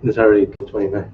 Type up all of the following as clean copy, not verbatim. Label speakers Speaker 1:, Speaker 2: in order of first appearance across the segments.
Speaker 1: It's already 29.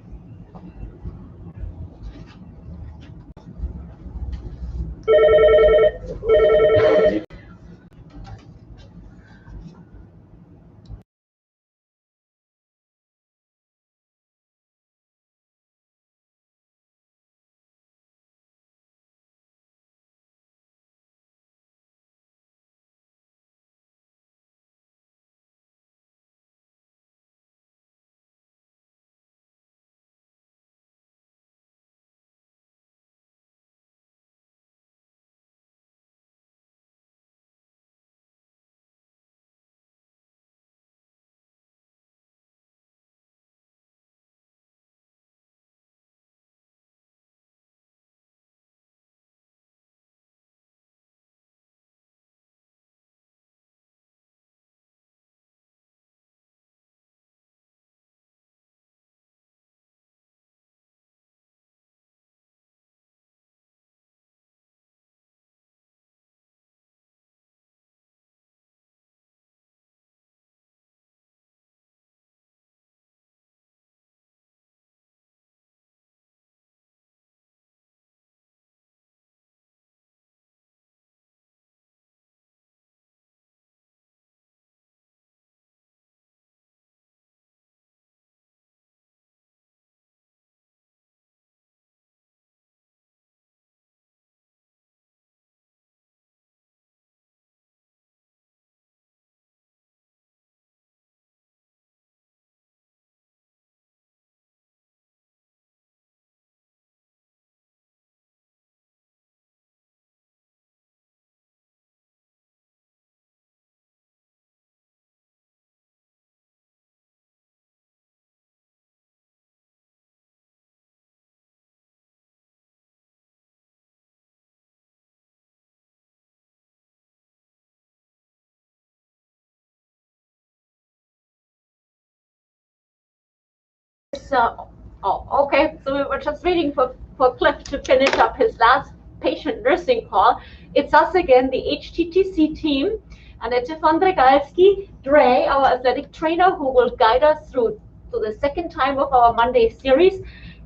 Speaker 2: Okay, so we were just waiting for Cliff to finish up his last patient nursing call. It's us again, the HTTC team, and it's Stefan Dregalski, Dre, our athletic trainer, who will guide us through to the second time of our Monday series,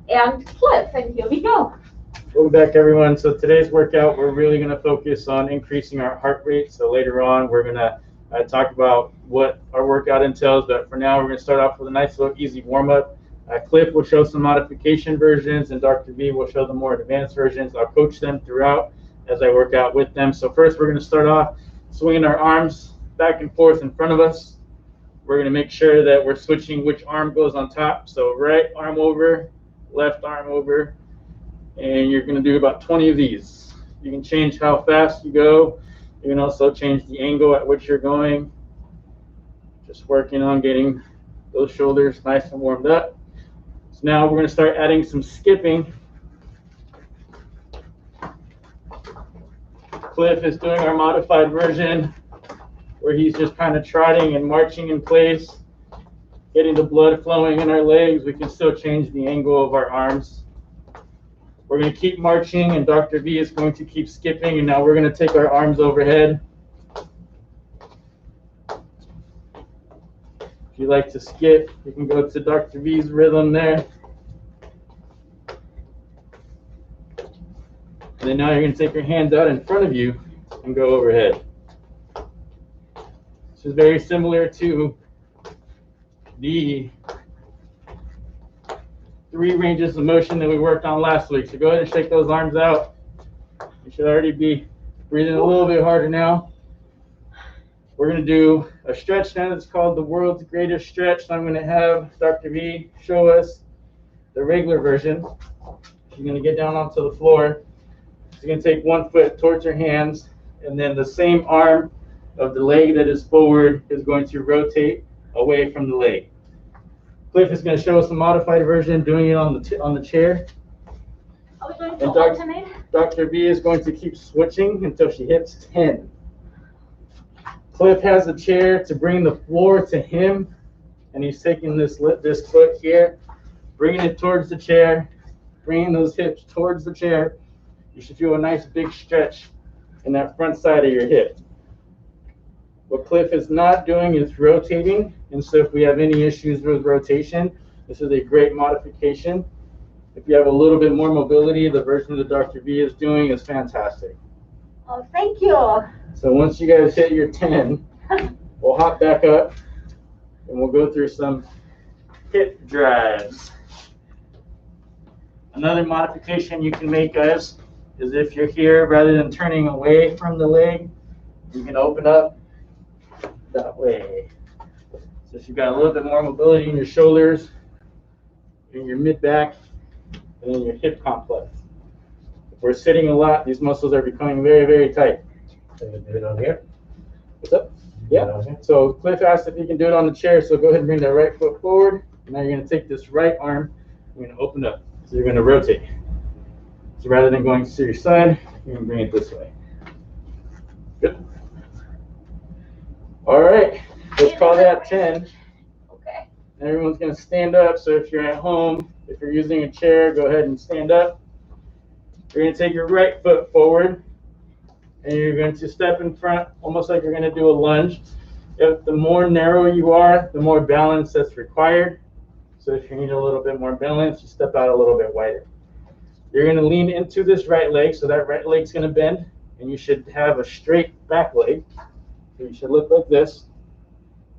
Speaker 2: and Cliff, and here we go.
Speaker 3: Welcome back, everyone. So today's workout, we're really going to focus on increasing our heart rate. So later on, we're going to talk about what our workout entails, but for now, we're going to start off with a nice little easy warm-up. Cliff will show some modification versions, and Dr. V will show the more advanced versions. I'll coach them throughout as I work out with them. So first, we're going to start off swinging our arms back and forth in front of us. We're going to make sure that we're switching which arm goes on top. So right arm over, left arm over, and you're going to do about 20 of these. You can change how fast you go. You can also change the angle at which you're going. Just working on getting those shoulders nice and warmed up. So now we're going to start adding some skipping. Cliff is doing our modified version where he's just kind of trotting and marching in place, getting the blood flowing in our legs. We can still change the angle of our arms. We're going to keep marching, and Dr. V is going to keep skipping, and now we're going to take our arms overhead. If you like to skip, you can go to Dr. V's rhythm there. And then now you're going to take your hands out in front of you and go overhead. This is very similar to the 3 ranges of motion that we worked on last week. So go ahead and shake those arms out. You should already be breathing a little bit harder now. We're going to do a stretch now that's called the world's greatest stretch. So I'm going to have Dr. V show us the regular version. She's going to get down onto the floor. She's going to take one foot towards her hands, and then the same arm of the leg that is forward is going to rotate away from the leg. Cliff is going to show us the modified version, doing it on the chair.
Speaker 2: Are we going to alternate?
Speaker 3: Dr. V is going to keep switching until she hits 10. Cliff has a chair to bring the floor to him, and he's taking this foot here, bringing it towards the chair, bringing those hips towards the chair. You should feel a nice big stretch in that front side of your hip. What Cliff is not doing is rotating, and so if we have any issues with rotation, this is a great modification. If you have a little bit more mobility, the version that Dr. V is doing is fantastic.
Speaker 2: Oh, thank you.
Speaker 3: So once you guys hit your 10, we'll hop back up and we'll go through some hip drives. Another modification you can make, guys, is if you're here, rather than turning away from the leg, you can open up that way. So if you've got a little bit more mobility in your shoulders, in your mid-back, and in your hip complex. If we're sitting a lot, these muscles are becoming very, very tight.
Speaker 1: So you do it on here?
Speaker 3: What's up? Yeah. So Cliff asked if you can do it on the chair, so go ahead and bring that right foot forward. Now you're going to take this right arm, you're going to open up. So you're going to rotate. So rather than going to your side, you're going to bring it this way. Good. All right. Let's call that 10.
Speaker 2: Okay.
Speaker 3: Everyone's going to stand up. So if you're at home, if you're using a chair, go ahead and stand up. You're going to take your right foot forward, and you're going to step in front, almost like you're going to do a lunge. If the more narrow you are, the more balance that's required. So if you need a little bit more balance, you step out a little bit wider. You're going to lean into this right leg, so that right leg's going to bend, and you should have a straight back leg. So you should look like this.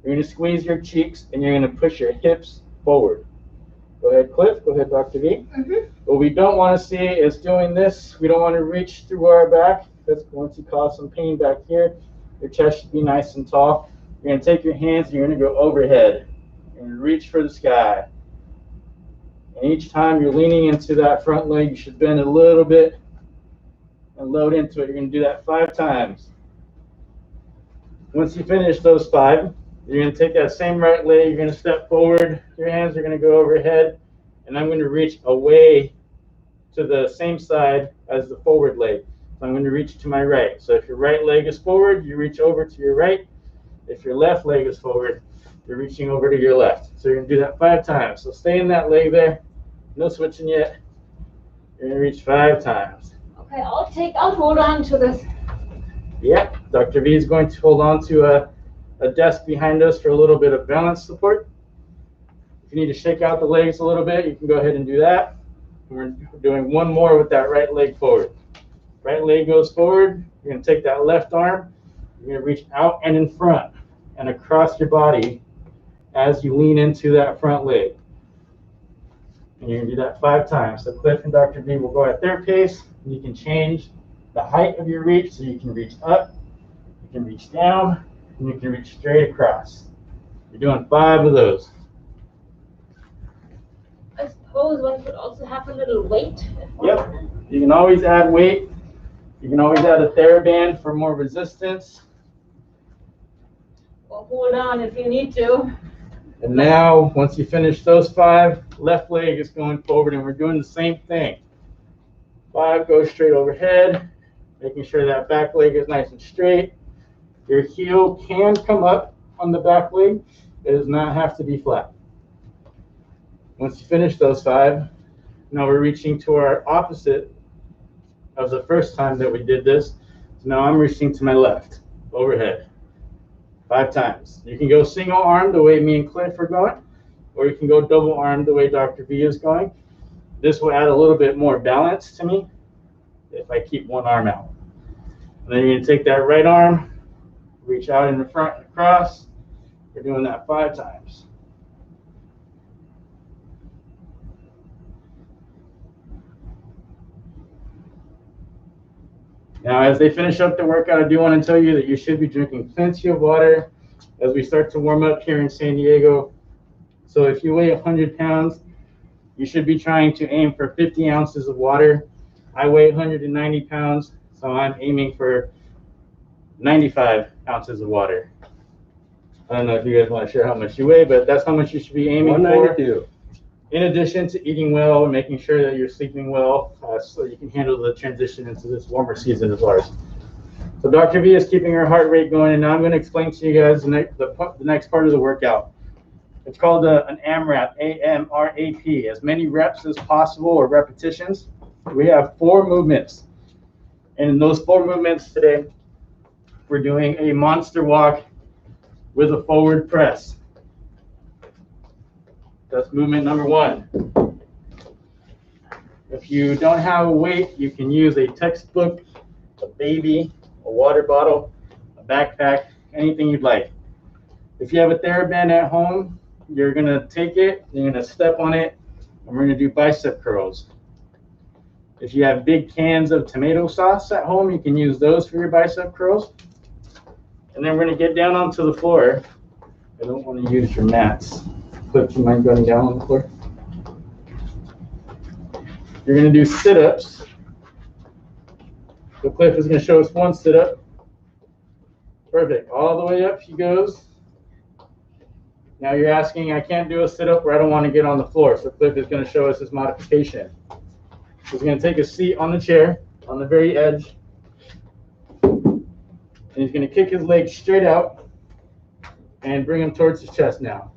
Speaker 3: You're going to squeeze your cheeks, and you're going to push your hips forward. Go ahead, Cliff. Go ahead, Dr. V. What we don't want to see is doing this. We don't want to reach through our back. That's going to cause some pain back here. Your chest should be nice and tall. You're going to take your hands, and you're going to go overhead and reach for the sky. And each time you're leaning into that front leg, you should bend a little bit and load into it. You're going to do that 5 times. Once you finish those 5, you're going to take that same right leg, you're going to step forward, your hands are going to go overhead, and I'm going to reach away to the same side as the forward leg. So I'm going to reach to my right. So if your right leg is forward, you reach over to your right. If your left leg is forward, you're reaching over to your left. So you're going to do that 5 times. So stay in that leg there. No switching yet. You're going to reach 5 times.
Speaker 2: Okay, I'll hold on to this.
Speaker 3: Yep. Dr. V is going to hold on to a desk behind us for a little bit of balance support. If you need to shake out the legs a little bit, you can go ahead and do that. We're doing one more with that right leg forward. Right leg goes forward. You're going to take that left arm. You're going to reach out and in front and across your body as you lean into that front leg. And you're going to do that 5 times. So Cliff and Dr. V will go at their pace. You can change the height of your reach, so you can reach up, you can reach down, and you can reach straight across. You're doing 5 of those.
Speaker 2: I suppose one could also have a little weight.
Speaker 3: Yep. You can always add weight. You can always add a TheraBand for more resistance.
Speaker 2: Well, hold on if you need to.
Speaker 3: And now, once you finish those 5, left leg is going forward, and we're doing the same thing. 5 goes straight overhead, making sure that back leg is nice and straight. Your heel can come up on the back leg. It does not have to be flat. Once you finish those 5, now we're reaching to our opposite of the first time that we did this. So now I'm reaching to my left, overhead, 5 times. You can go single arm the way me and Cliff are going, or you can go double arm the way Dr. V is going. This will add a little bit more balance to me if I keep one arm out. And then you're going to take that right arm, reach out in the front and across. We're doing that 5 times. Now, as they finish up the workout, I do want to tell you that you should be drinking plenty of water as we start to warm up here in San Diego. So if you weigh 100 pounds, you should be trying to aim for 50 ounces of water. I weigh 190 pounds, so I'm aiming for 95 ounces of water. I don't know if you guys want to share how much you weigh, but that's how much you should be aiming for.
Speaker 1: 192.
Speaker 3: In addition to eating well and making sure that you're sleeping well, so you can handle the transition into this warmer season of ours. So Dr. V is keeping her heart rate going, and now I'm going to explain to you guys the next part of the workout. It's called an AMRAP, A-M-R-A-P, as many reps as possible, or repetitions. We have 4 movements. And in those 4 movements today, we're doing a monster walk with a forward press. That's movement number 1. If you don't have a weight, you can use a textbook, a baby, a water bottle, a backpack, anything you'd like. If you have a TheraBand at home, you're gonna take it, you're gonna step on it, and we're gonna do bicep curls. If you have big cans of tomato sauce at home, you can use those for your bicep curls. And then we're gonna get down onto the floor. I don't wanna use your mats. Cliff, do you mind going down on the floor? You're gonna do sit-ups. So Cliff is gonna show us one sit-up. Perfect, all the way up he goes. Now you're asking, I can't do a sit-up where I don't want to get on the floor. So Cliff is going to show us his modification. He's going to take a seat on the chair, on the very edge. And he's going to kick his legs straight out and bring them towards his chest now.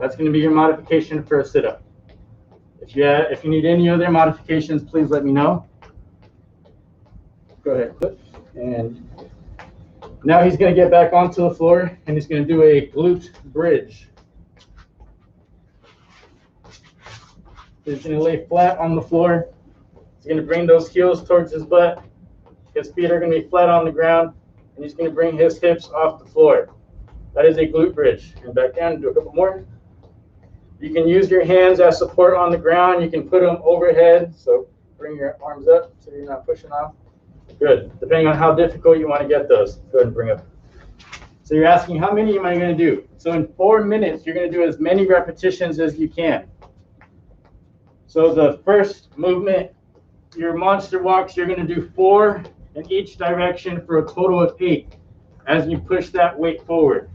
Speaker 3: That's going to be your modification for a sit-up. If you need any other modifications, please let me know. Go ahead, Cliff. And now he's going to get back onto the floor and he's going to do a glute bridge. He's going to lay flat on the floor. He's going to bring those heels towards his butt. His feet are going to be flat on the ground, and he's going to bring his hips off the floor. That is a glute bridge. And back down, do a couple more. You can use your hands as support on the ground. You can put them overhead, so bring your arms up so you're not pushing off. Good. Depending on how difficult you want to get those, go ahead and bring up. So you're asking, how many am I going to do? So in 4 minutes, you're going to do as many repetitions as you can. So the first movement, your monster walks, you're going to do 4 in each direction for a total of 8 as you push that weight forward.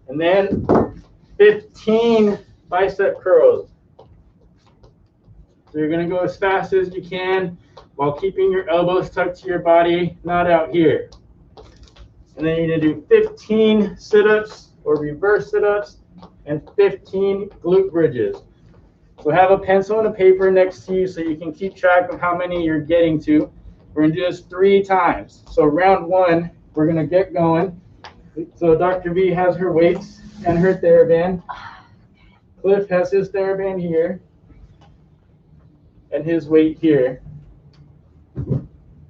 Speaker 3: And then 15 bicep curls. So you're going to go as fast as you can while keeping your elbows tucked to your body, not out here. And then you're going to do 15 sit-ups or reverse sit-ups and 15 glute bridges. So have a pencil and a paper next to you so you can keep track of how many you're getting to. We're going to do this 3 times. So round 1, we're going to get going. So Dr. V has her weights and her TheraBand. Cliff has his TheraBand here and his weight here. So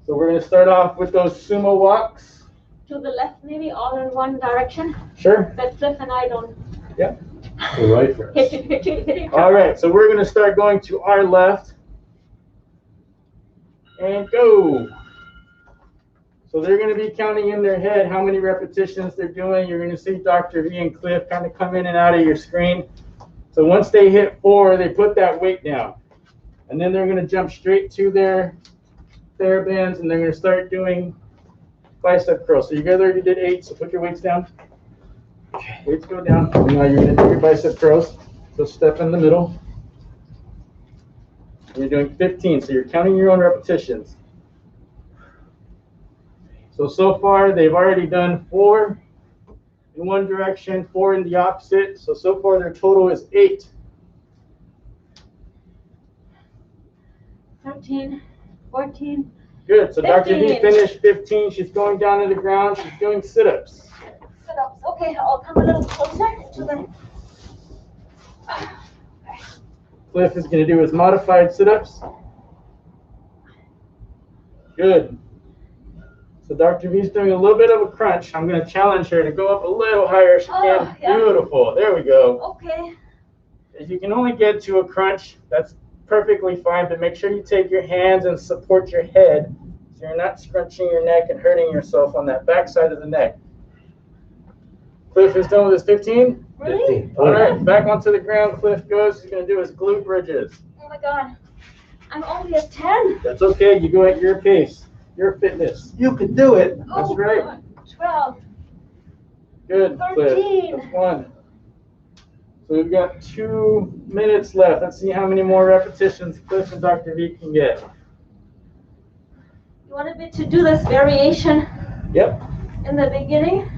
Speaker 3: we're going to start off with those sumo walks.
Speaker 2: To the left, maybe all in one direction.
Speaker 3: Sure.
Speaker 2: But Cliff and I don't.
Speaker 3: Yeah.
Speaker 1: Right first.
Speaker 2: Hit it.
Speaker 3: All right, so we're going to start going to our left. And go. So they're going to be counting in their head how many repetitions they're doing. You're going to see Dr. V and Cliff kind of come in and out of your screen. So once they hit 4, they put that weight down. And then they're going to jump straight to their TheraBands, and they're going to start doing bicep curls. So you guys already did 8, so put your weights down. Weights go down. And now you're going to do your bicep curls. So step in the middle. And you're doing 15, so you're counting your own repetitions. So far, they've already done 4 in one direction, 4 in the opposite. So far, their total is 8.
Speaker 2: 13, 14.
Speaker 3: Good. So
Speaker 2: 15.
Speaker 3: Dr. V finished 15. She's going down to the ground. She's doing sit-ups.
Speaker 2: Sit-ups. Okay, I'll come a little closer to the.
Speaker 3: Cliff is going to do his modified sit-ups. Good. So Dr. V's doing a little bit of a crunch. I'm going to challenge her to go up a little higher if she can.
Speaker 2: Yeah.
Speaker 3: Beautiful. There we go.
Speaker 2: Okay.
Speaker 3: If you can only get to a crunch, that's perfectly fine, but make sure you take your hands and support your head so you're not scrunching your neck and hurting yourself on that back side of the neck. Cliff is done with his 15?
Speaker 2: Really?
Speaker 1: 15.
Speaker 3: All right, back onto the ground. Cliff goes. He's going to do his glute bridges.
Speaker 2: Oh my God. I'm only at 10.
Speaker 3: That's okay. You go at your pace, your fitness. You can do it. That's
Speaker 2: Oh,
Speaker 3: right.
Speaker 2: God. 12.
Speaker 3: Good, Cliff.
Speaker 2: 13.
Speaker 3: That's 1. So we've got 2 minutes left. Let's see how many more repetitions Cliff and Dr. V can get.
Speaker 2: You wanted me to do this variation
Speaker 3: Yep.
Speaker 2: in the beginning?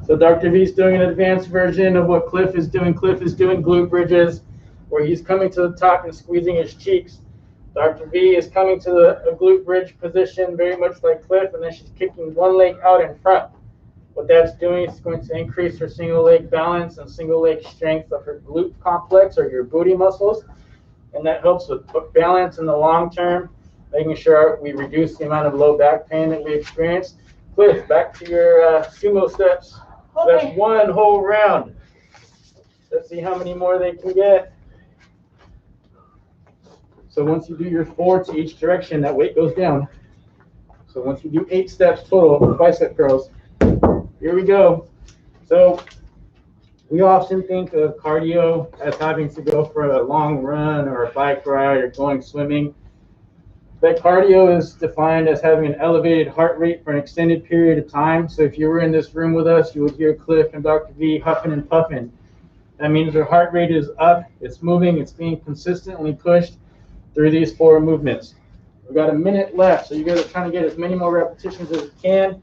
Speaker 3: So Dr. V is doing an advanced version of what Cliff is doing. Cliff is doing glute bridges, where he's coming to the top and squeezing his cheeks. Dr. V is coming to a glute bridge position, very much like Cliff, and then she's kicking one leg out in front. What that's doing is going to increase her single leg balance and single leg strength of her glute complex or your booty muscles. And that helps with balance in the long term, making sure we reduce the amount of low back pain that we experience. Cliff, back to your sumo steps. So
Speaker 2: Okay.
Speaker 3: that's one whole round. Let's see how many more they can get. So once you do your 4 to each direction, that weight goes down. So once you do 8 steps total of bicep curls, here we go. So we often think of cardio as having to go for a long run or a bike ride or going swimming. But cardio is defined as having an elevated heart rate for an extended period of time. So if you were in this room with us, you would hear Cliff and Dr. V huffing and puffing. That means their heart rate is up, it's moving, it's being consistently pushed through these 4 movements. We've got a minute left, so you guys are trying to get as many more repetitions as you can.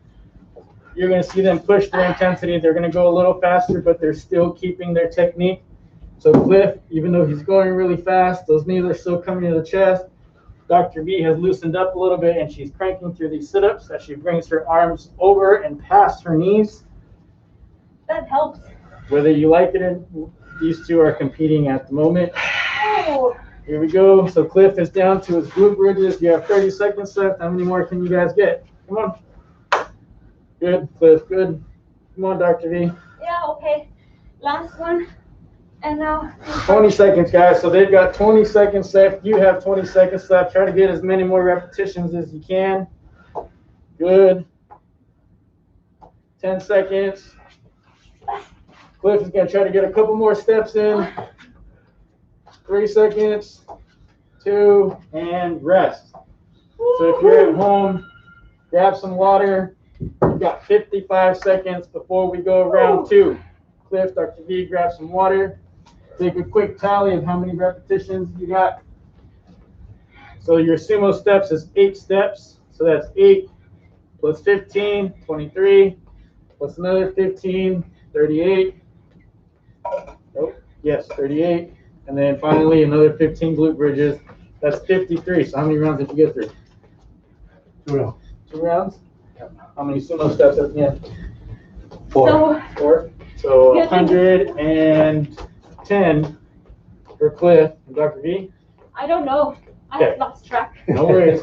Speaker 3: You're going to see them push their intensity. They're going to go a little faster, but they're still keeping their technique. So Cliff, even though he's going really fast, those knees are still coming to the chest. Dr. V has loosened up a little bit, and she's cranking through these sit-ups as she brings her arms over and past her knees.
Speaker 2: That helps.
Speaker 3: Whether you like it or these two are competing at the moment.
Speaker 2: Oh.
Speaker 3: Here we go. So Cliff is down to his glute bridges. You have 30 seconds left. How many more can you guys get? Come on. Good, Cliff, good. Come on, Dr. V.
Speaker 2: Yeah, okay. Last one. And now.
Speaker 3: 20 seconds, guys. So they've got 20 seconds left. You have 20 seconds left. Try to get as many more repetitions as you can. Good. 10 seconds. Cliff is going to try to get a couple more steps in. 3 seconds. 2, and rest. So if you're at home, grab some water. We've got 55 seconds before we go round 2. Cliff, Dr. V, grab some water. Take a quick tally of how many repetitions you got. So your sumo steps is 8 steps. So that's 8 plus 15, 23, plus another 15, 38. Nope, yes, 38. And then finally another 15 glute bridges. That's 53. So how many rounds did you get through?
Speaker 1: 2 rounds.
Speaker 3: 2 rounds? How many sumo steps at the end?
Speaker 1: 4.
Speaker 2: So,
Speaker 3: 4. So 110 for Cliff and Dr. V.
Speaker 2: I don't know. I
Speaker 3: Okay.
Speaker 2: have lost track.
Speaker 3: No worries.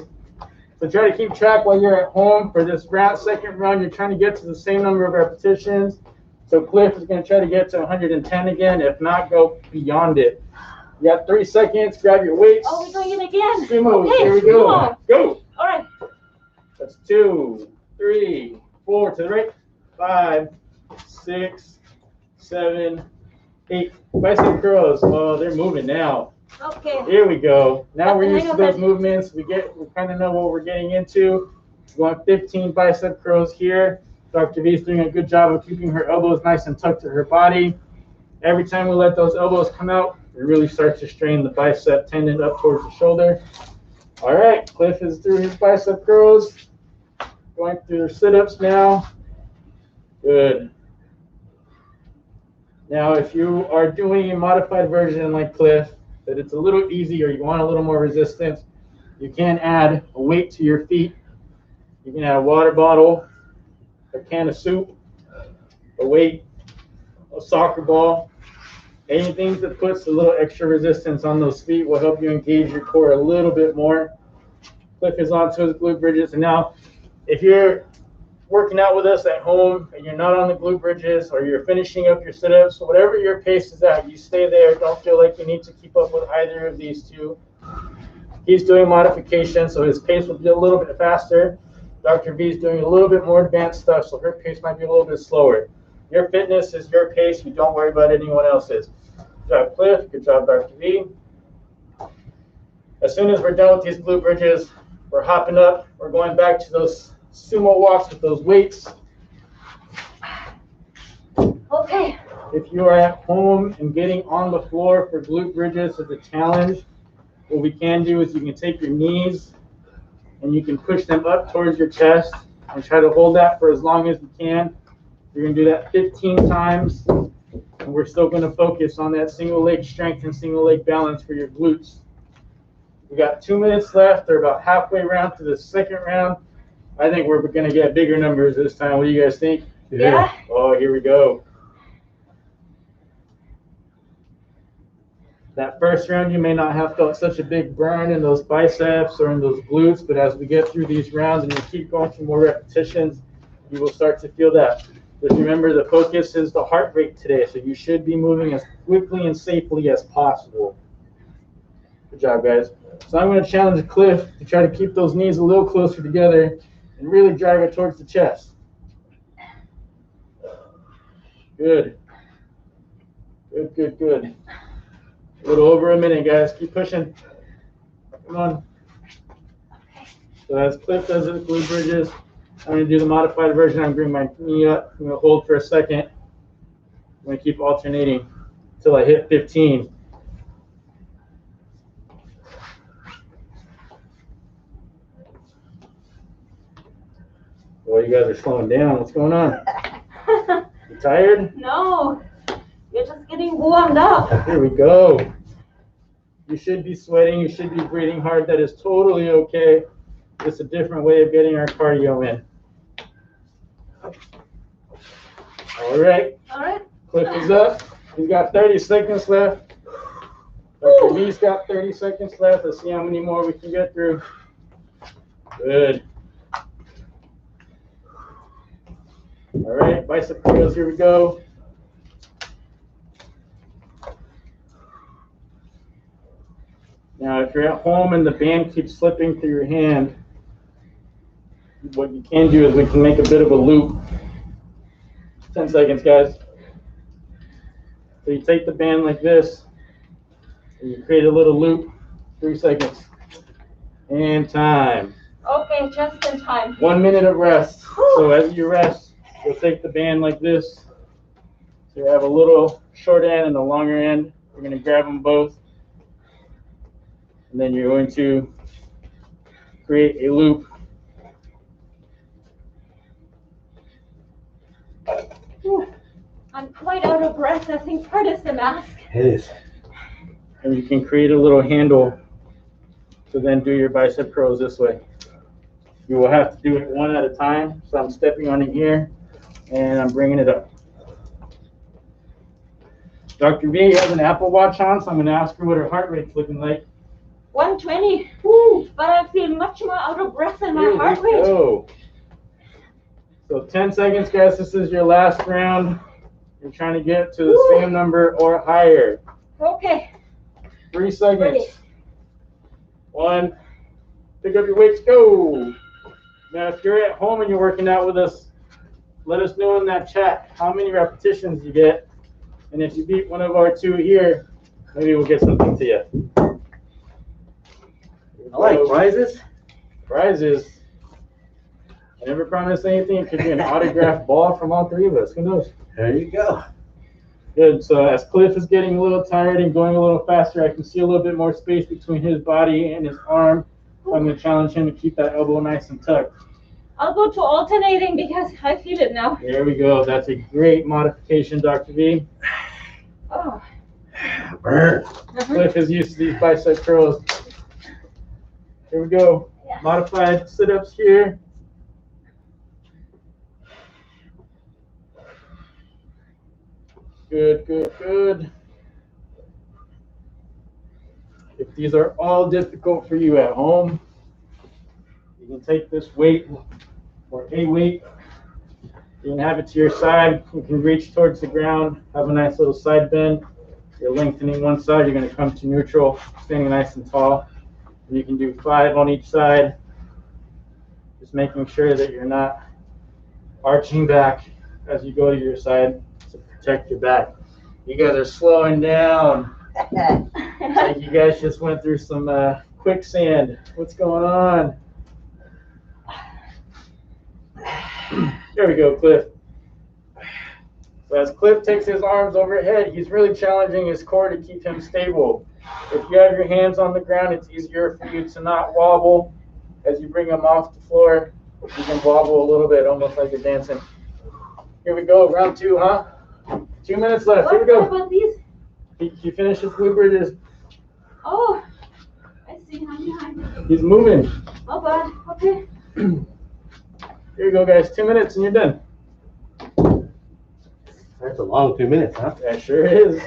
Speaker 3: So try to keep track while you're at home. For this second round, you're trying to get to the same number of repetitions. So Cliff is going to try to get to 110 again. If not, go beyond it. You got 3 seconds. Grab your weights.
Speaker 2: Oh, we're doing it again.
Speaker 3: Sumo.
Speaker 2: Okay,
Speaker 3: Here we go.
Speaker 2: sumo.
Speaker 3: Go.
Speaker 2: All right.
Speaker 3: That's 2, 3, 4 to the right. 5, 6, 7, 8. Bicep curls. Oh, they're moving now.
Speaker 2: Okay.
Speaker 3: Here we go. Now we're used to
Speaker 2: Hang on,
Speaker 3: those movements. We kind of know what we're getting into. We want 15 bicep curls here. Dr. V is doing a good job of keeping her elbows nice and tucked to her body. Every time we let those elbows come out, we really start to strain the bicep tendon up towards the shoulder. All right, Cliff is through his bicep curls. Going through her sit-ups now. Good. Now, if you are doing a modified version like Cliff, that it's a little easier, you want a little more resistance, you can add a weight to your feet. You can add a water bottle, a can of soup, a weight, a soccer ball. Anything that puts a little extra resistance on those feet will help you engage your core a little bit more. Cliff is onto his glute bridges. And now, if you're working out with us at home and you're not on the glute bridges or you're finishing up your sit-ups, whatever your pace is at, you stay there. Don't feel like you need to keep up with either of these two. He's doing modification, so his pace will be a little bit faster. Dr. V is doing a little bit more advanced stuff, so her pace might be a little bit slower. Your fitness is your pace. You don't worry about anyone else's. Good job, Cliff. Good job, Dr. V. As soon as we're done with these glute bridges, we're hopping up. We're going back to those sumo walks with those weights.
Speaker 2: Okay.
Speaker 3: If you are at home and getting on the floor for glute bridges is a challenge, what we can do is you can take your knees and you can push them up towards your chest and try to hold that for as long as you can. You're going to do that 15 times, and we're still going to focus on that single leg strength and single leg balance for your glutes. We got 2 minutes left. They're about halfway around to the second round. I think we're going to get bigger numbers this time. What do you guys think?
Speaker 2: Yeah.
Speaker 3: Oh, here we go. That first round, you may not have felt such a big burn in those biceps or in those glutes, but as we get through these rounds and you keep going for more repetitions, you will start to feel that. Just remember, the focus is the heart rate today, so you should be moving as quickly and safely as possible. Good job, guys. So I'm going to challenge Cliff to try to keep those knees a little closer together and really drive it towards the chest. Good. Good, good, good. A little over a minute, guys. Keep pushing. Come on. So as Cliff does his glute bridges, I'm going to do the modified version. I'm going to bring my knee up. I'm going to hold for a second. I'm going to keep alternating until I hit 15. Well, you guys are slowing down. What's going on? You tired?
Speaker 2: No, you're just getting warmed up.
Speaker 3: Here we go. You should be sweating. You should be breathing hard. That is totally okay. It's a different way of getting our cardio in. All right.
Speaker 2: All right.
Speaker 3: Cliff is up. He's got 30 seconds left. Dr. V's got 30 seconds left. Let's see how many more we can get through. Good. All right, bicep curls, here we go. Now, if you're at home and the band keeps slipping through your hand, what you can do is we can make a bit of a loop. 10 seconds, guys. So you take the band like this, and you create a little loop, 3 seconds. And time.
Speaker 2: Okay, just in time.
Speaker 3: 1 minute of rest. So as you rest, you'll take the band like this. So you have a little short end and a longer end. You're going to grab them both. And then you're going to create a loop.
Speaker 2: I'm quite out of breath. I think part is the mask.
Speaker 1: It is.
Speaker 3: And you can create a little handle to then do your bicep curls this way. You will have to do it one at a time. So I'm stepping on it here, and I'm bringing it up. Dr. V has an Apple Watch on, so I'm going to ask her what her heart rate's looking like.
Speaker 2: 120. Woo, but I feel much more out of breath in my
Speaker 3: Here
Speaker 2: heart
Speaker 3: we
Speaker 2: rate.
Speaker 3: go. So 10 seconds, guys. This is your last round. You're trying to get to the same number or higher.
Speaker 2: Okay.
Speaker 3: 3 seconds.
Speaker 2: Ready.
Speaker 3: 1. Pick up your weights. Go. Now, if you're at home and you're working out with us, let us know in that chat how many repetitions you get. And if you beat one of our two here, maybe we'll get something to you.
Speaker 1: I like prizes.
Speaker 3: Prizes. I never promised anything. It could be an autographed ball from all three of us. Who knows?
Speaker 1: There you go.
Speaker 3: Good. So as Cliff is getting a little tired and going a little faster, I can see a little bit more space between his body and his arm. So I'm going to challenge him to keep that elbow nice and tucked.
Speaker 2: I'll go to alternating because I feel it now.
Speaker 3: There we go. That's a great modification, Dr. V.
Speaker 2: Oh.
Speaker 1: Burn.
Speaker 3: Cliff is used to these bicep curls. Here we go.
Speaker 2: Yes.
Speaker 3: Modified sit-ups here. Good, good, good. If these are all difficult for you at home, you can take this weight or a weight. You can have it to your side. You can reach towards the ground, have a nice little side bend. You're lengthening one side, you're going to come to neutral, standing nice and tall. And you can do 5 on each side. Just making sure that you're not arching back as you go to your side to protect your back. You guys are slowing down. Like you guys just went through some quicksand. What's going on? There we go, Cliff. So as Cliff takes his arms overhead, he's really challenging his core to keep him stable. If you have your hands on the ground, it's easier for you to not wobble. As you bring them off the floor, you can wobble a little bit, almost like you're dancing. Here we go, round 2, huh? 2 minutes left. Here we
Speaker 2: What
Speaker 3: go.
Speaker 2: about these?
Speaker 3: He finished his glute bridges.
Speaker 2: Oh, I see. I'm behind.
Speaker 3: He's moving.
Speaker 2: Oh, God. Okay.
Speaker 3: Here you go, guys. 2 minutes and you're done.
Speaker 1: That's a long 2 minutes, huh?
Speaker 3: That sure is.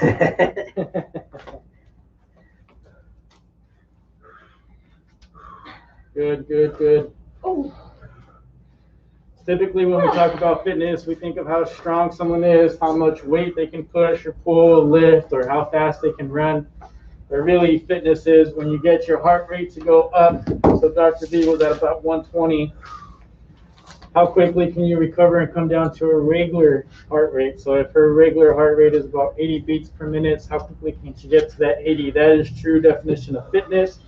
Speaker 3: Good, good, good.
Speaker 2: Oh,
Speaker 3: Typically, when we talk about fitness, we think of how strong someone is, how much weight they can push or pull, lift, or how fast they can run. But really, fitness is when you get your heart rate to go up. So Dr. B was at about 120. How quickly can you recover and come down to a regular heart rate? So if her regular heart rate is about 80 beats per minute, how quickly can she get to that 80? That is true definition of fitness.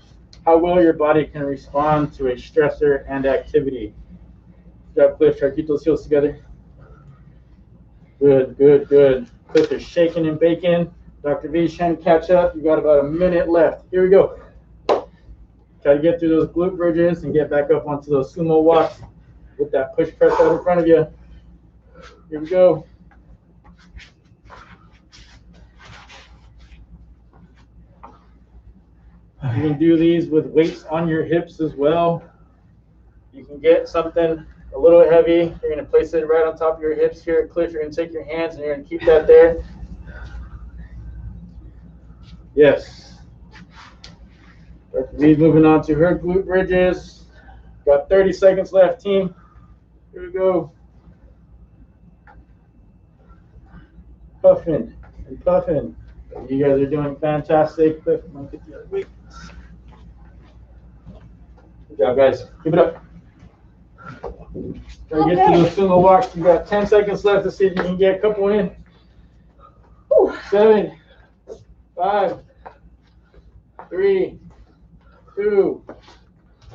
Speaker 3: How well your body can respond to a stressor and activity. Good job, Cliff. Try to keep those heels together. Good, good, good. Cliff is shaking and baking. Dr. V is trying to catch up. You got about a minute left. Here we go. Try to get through those glute bridges and get back up onto those sumo walks with that push press out in front of you. Here we go. You can do these with weights on your hips as well. You can get something a little heavy. You're going to place it right on top of your hips here. Cliff, you're going to take your hands and you're going to keep that there. Yes. Dr. V's moving on to her glute bridges. Got 30 seconds left, team. Here we go. Puffing and puffing. You guys are doing fantastic. Cliff, I'm going to get the other weight. Good job, guys. Keep it up. Try to get to those sumo walks. You got 10 seconds left to see if you can get a couple in. 7, 5, 3, 2,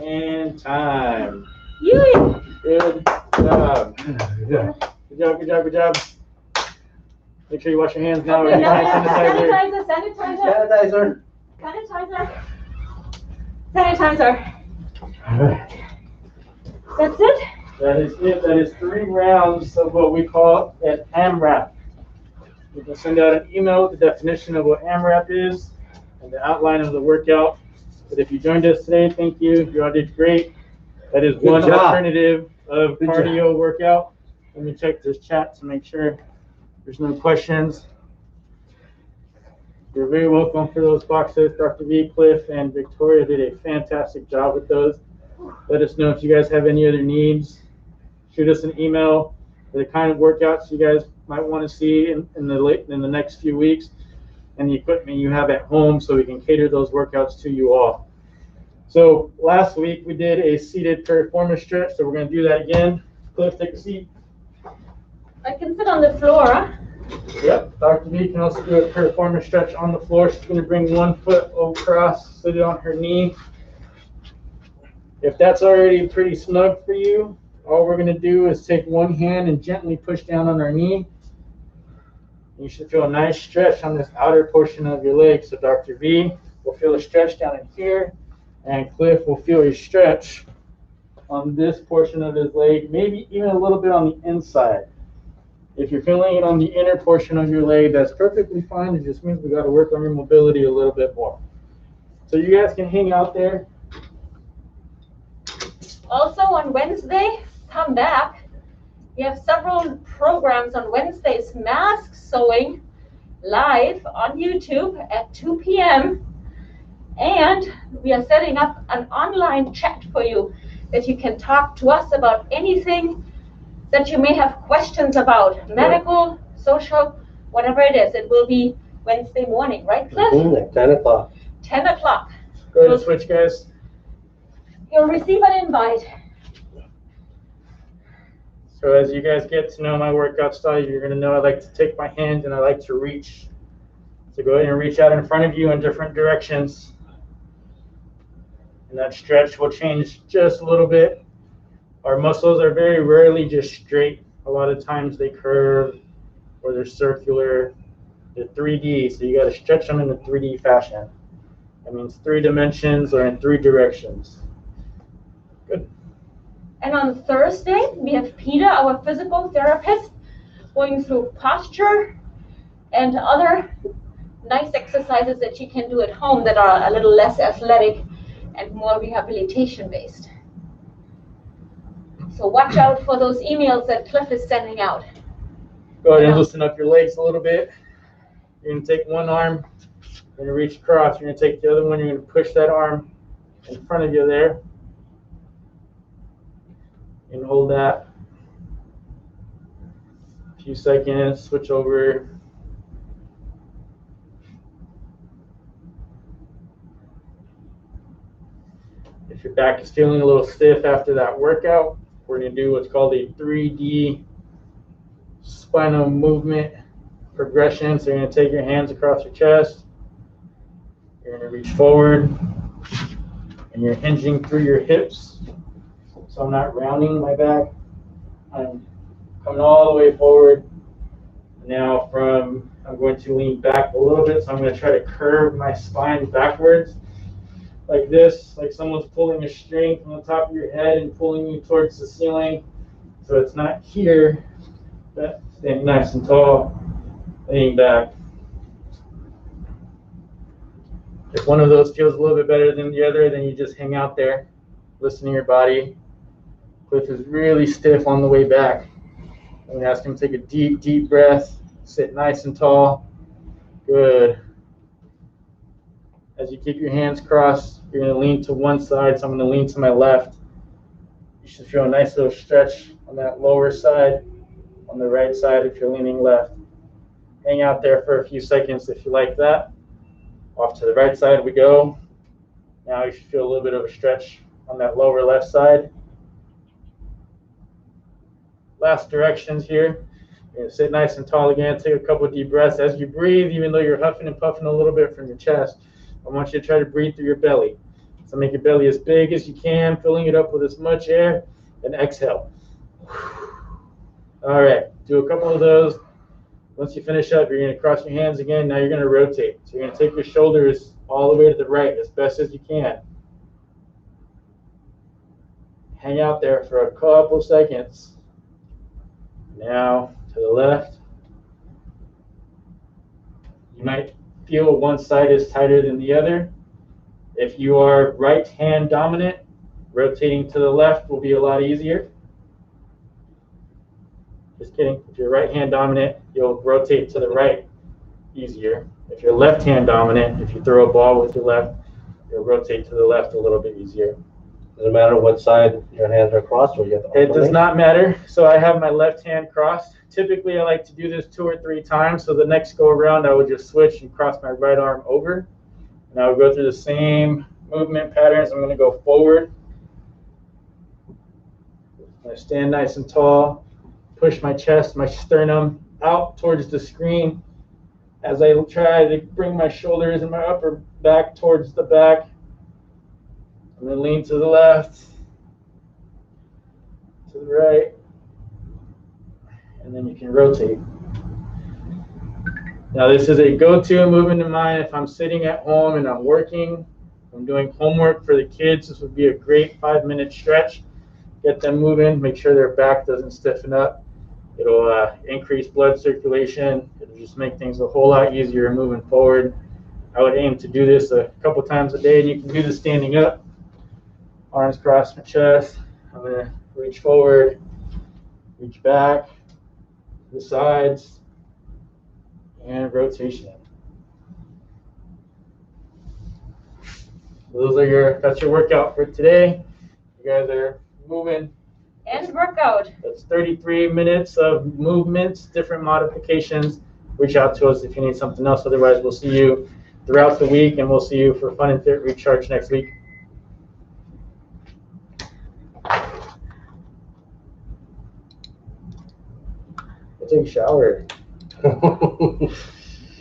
Speaker 3: and time.
Speaker 2: you.
Speaker 3: Good job. Good job, good job, good job. Make sure you wash your hands now.
Speaker 2: Okay, now,
Speaker 3: Sanitizer.
Speaker 2: sanitizer.
Speaker 1: Sanitizer.
Speaker 2: Sanitizer.
Speaker 1: All right.
Speaker 2: That's it?
Speaker 3: That is it. That is 3 rounds of what we call an AMRAP. You can send out an email with the definition of what AMRAP is and the outline of the workout. But if you joined us today, thank you. You all did great. That is
Speaker 1: Good
Speaker 3: one
Speaker 1: job.
Speaker 3: alternative of
Speaker 1: Good
Speaker 3: cardio workout. Let me check this chat to make sure there's no questions. You're very welcome for those boxes. Dr. V, Cliff, and Victoria did a fantastic job with those. Let us know if you guys have any other needs. Shoot us an email for the kind of workouts you guys might want to see in the next few weeks, and the equipment you have at home so we can cater those workouts to you all. So last week we did a seated piriformis stretch, so we're going to do that again. Cliff, take a seat.
Speaker 2: I can sit on the floor, huh?
Speaker 3: Yep, Dr. V can also do a piriformis stretch on the floor. She's going to bring one foot across, sit it on her knee. If that's already pretty snug for you, all we're going to do is take one hand and gently push down on our knee. You should feel a nice stretch on this outer portion of your leg. So Dr. V will feel a stretch down in here, and Cliff will feel a stretch on this portion of his leg, maybe even a little bit on the inside. If you're feeling it on the inner portion of your leg, that's perfectly fine. It just means we got to work on your mobility a little bit more. So you guys can hang out there.
Speaker 2: Also on Wednesday, come back. We have several programs on Wednesdays. Mask sewing live on YouTube at 2 p.m. And we are setting up an online chat for you that you can talk to us about anything that you may have questions about, medical, social, whatever it is. It will be Wednesday morning, right, Cliff?
Speaker 1: At 10 o'clock.
Speaker 2: 10 o'clock.
Speaker 3: Go ahead and switch, guys.
Speaker 2: You'll receive an invite.
Speaker 3: So as you guys get to know my workout style, you're going to know I like to take my hand and I like to reach. So go ahead and reach out in front of you in different directions. And that stretch will change just a little bit. Our muscles are very rarely just straight. A lot of times they curve or they're circular. They're 3D, so you got to stretch them in a 3D fashion. That means 3 dimensions or in 3 directions. Good.
Speaker 2: And on Thursday, we have Peter, our physical therapist, going through posture and other nice exercises that you can do at home that are a little less athletic and more rehabilitation based. So watch out for those emails that Cliff is sending out.
Speaker 3: Go ahead and loosen up your legs a little bit. You're going to take one arm, you're going to reach across. You're going to take the other one, you're going to push that arm in front of you there. And hold that. A few seconds, switch over. If your back is feeling a little stiff after that workout, we're going to do what's called a 3D spinal movement progression. So you're going to take your hands across your chest. You're going to reach forward, and you're hinging through your hips. So I'm not rounding my back. I'm coming all the way forward. Now I'm going to lean back a little bit. So I'm going to try to curve my spine backwards like this, like someone's pulling a string from the top of your head and pulling you towards the ceiling. So it's not here, but staying nice and tall, leaning back. If one of those feels a little bit better than the other, then you just hang out there, listen to your body. Cliff is really stiff on the way back. I'm going to ask him to take a deep, deep breath, sit nice and tall. Good. As you keep your hands crossed, you're going to lean to one side, so I'm going to lean to my left. You should feel a nice little stretch on that lower side, on the right side if you're leaning left. Hang out there for a few seconds if you like that. Off to the right side we go. Now you should feel a little bit of a stretch on that lower left side. Last directions here. You're going to sit nice and tall again. Take a couple of deep breaths. As you breathe, even though you're huffing and puffing a little bit from your chest, I want you to try to breathe through your belly. So make your belly as big as you can, filling it up with as much air, and exhale. All right, do a couple of those. Once you finish up, you're going to cross your hands again. Now you're going to rotate. So you're going to take your shoulders all the way to the right as best as you can. Hang out there for a couple seconds. Now to the left. You might feel one side is tighter than the other. If you are right hand dominant, rotating to the left will be a lot easier. Just kidding. If you're right hand dominant, you'll rotate to the right easier. If you're left hand dominant, if you throw a ball with your left, you'll rotate to the left a little bit easier.
Speaker 1: Does it matter what side your hands are crossed, or you have to alternate?
Speaker 3: It does not matter. So I have my left hand crossed. Typically, I like to do this 2 or 3 times. So the next go around, I would just switch and cross my right arm over. And I would go through the same movement patterns. I'm going to go forward. I'm going to stand nice and tall. Push my chest, my sternum out towards the screen as I try to bring my shoulders and my upper back towards the back. I'm going to lean to the left, to the right, and then you can rotate. Now this is a go-to movement of mine if I'm sitting at home and I'm working, I'm doing homework for the kids. This would be a great 5-minute stretch. Get them moving, make sure their back doesn't stiffen up. It'll increase blood circulation. It'll just make things a whole lot easier moving forward. I would aim to do this a couple times a day, and you can do this standing up. Arms across my chest. I'm going to reach forward, reach back, to the sides, and rotation. That's your workout for today. You guys are moving.
Speaker 2: And workout.
Speaker 3: That's 33 minutes of movements, different modifications. Reach out to us if you need something else. Otherwise, we'll see you throughout the week, and we'll see you for Fun and Fit Recharge next week. Take a shower.